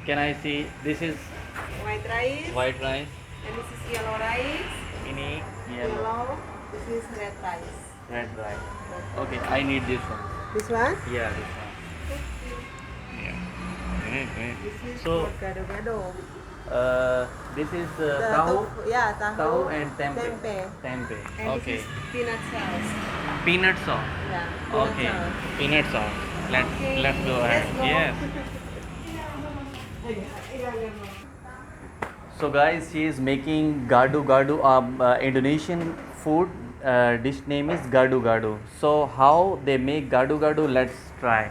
Can I see? This is White rice. white rice. And this is yellow rice. Ini yellow. Yellow. This is red rice. Red rice. Okay, I need this one. This one? Yeah, this one. Yeah. This is So, for gado-gado. this is The tahu, yeah, tahu. tahu and tempe. Tempe. Tempe. And Okay. this is peanut sauce. Peanut sauce. Yeah, peanut Okay. sauce. Peanut sauce. Let's Okay, let's go ahead. let's go. Yes. So guys, she is making gadu gadu, Indonesian food. Dish name is gadu gadu. So how they make gadu gadu? Let's try.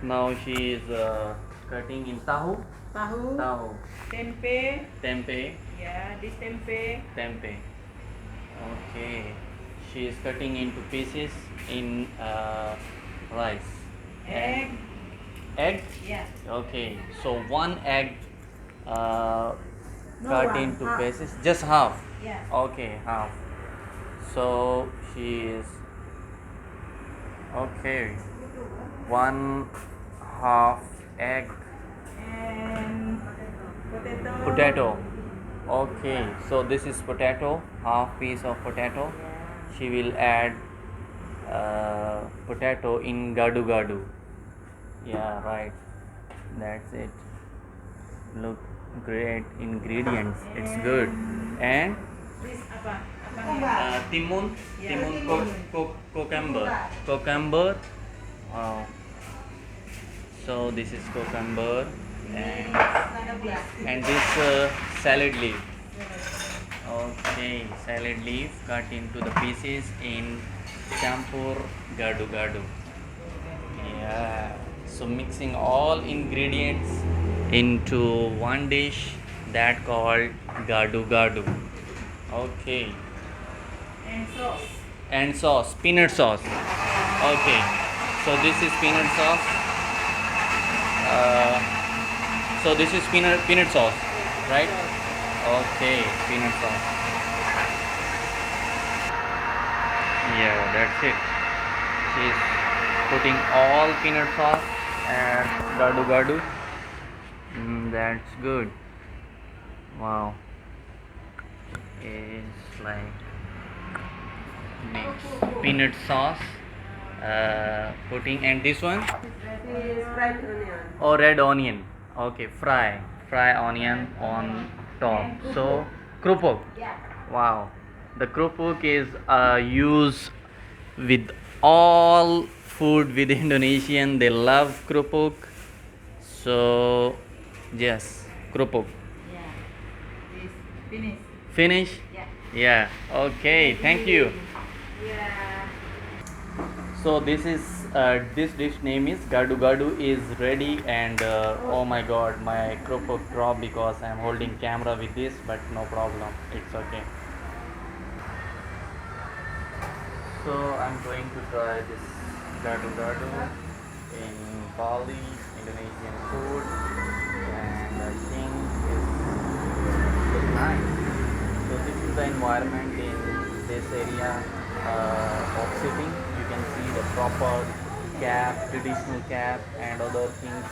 Now she is cutting in tahu. Tahu. Tahu. Tempe. Tempe. Yeah, this tempe. Tempe. Okay. She is cutting into pieces in rice. Egg. Egg. Yeah. Okay. So one egg No, cut one, into half. pieces. Just half. Yeah. Okay, half. So she is okay. One half egg. And potato. Potato. Okay, so this is potato, half piece of potato. She will add potato in gadu gadu. Yeah, right. That's it. Look, great ingredients. It's good. And This apa? Apa? timun, Yeah. timun cucumber, cucumber. Wow. So this is cucumber and this salad leaf. Okay, salad leaf cut into the pieces in champur gadu gadu. Yeah. So mixing all ingredients into one dish that called gadu gadu. Okay. And sauce. And sauce, peanut sauce. Okay. So this is peanut sauce. So this is peanut sauce, right? Okay, peanut sauce. Yeah, that's it. She's putting all peanut sauce and gadu gadu. That's good. Wow. It's like mix peanut sauce, putting, and this one. This is fried onion. Oh, red onion. Okay, fry onion on top. So krupuk. Yeah. Wow, the krupuk is used with all food with Indonesian. They love krupuk. So yes, krupuk. Yeah. This finish. Finish. Yeah. Yeah. Okay. Thank you. Yeah. So this is this dish name is gadu gadu is ready, and oh my god, my krupuk dropped because I'm holding camera with this, but no problem, it's okay. So I'm going to try this gadu gadu in Bali, Indonesian food, and I think it's nice. So this is the environment in this area of sitting. You can see the proper cap, traditional cap, and other things.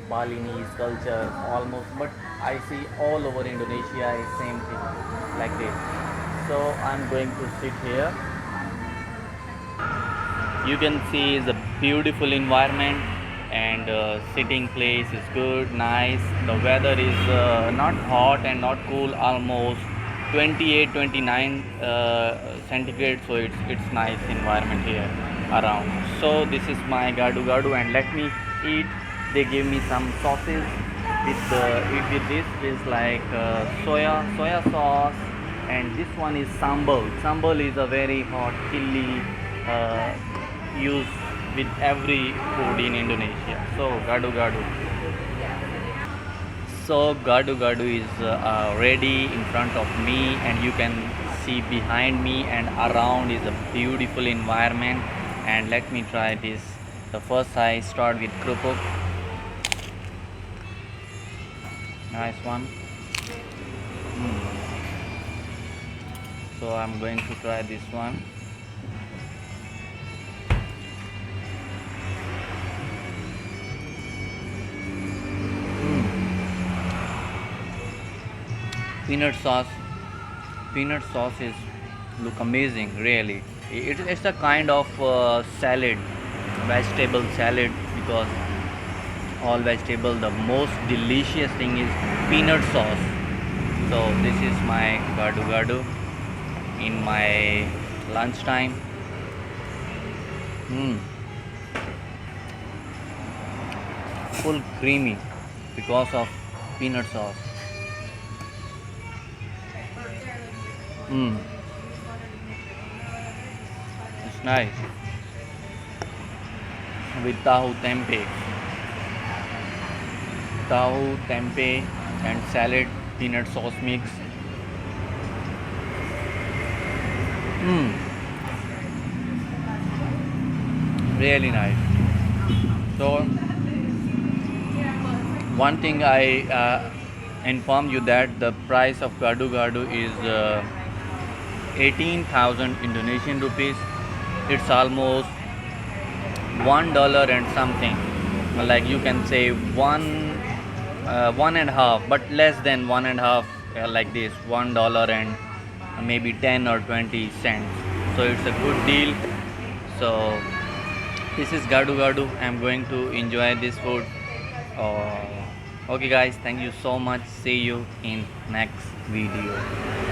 Balinese culture almost, but I see all over Indonesia is same thing like this. So I'm going to sit here. You can see the beautiful environment, and sitting place is good, nice. The weather is not hot and not cool, almost 28 29 centigrade, so it's nice environment here around. So this is my gadu gadu, and let me eat. They give me some sauces with eat with this is like soya sauce, and this one is sambal is a very hot chili used with every food in Indonesia. So gadu gadu. So gadu gadu is ready in front of me, and you can see behind me and around is a beautiful environment. And let me try this. The first I start with krupuk. Nice one. So I'm going to try this one. peanut sauce. Peanut sauce is look amazing, really. It's a kind of salad, vegetable salad, because all vegetable, the most delicious thing is peanut sauce. So this is my gado gado in my lunchtime. mm. Full creamy because of peanut sauce. mm. It's nice with tahu tempeh and salad, peanut sauce mix. mm. Really nice. So one thing I inform you that the price of gado gado is 18,000 Indonesian rupees. It's almost $1 and something. Like you can say one and a half, but less than one and a half. Like this, $1 and maybe 10 or 20 cents. So it's a good deal. So this is gado gado. I'm going to enjoy this food. Okay guys, thank you so much. See you in next video.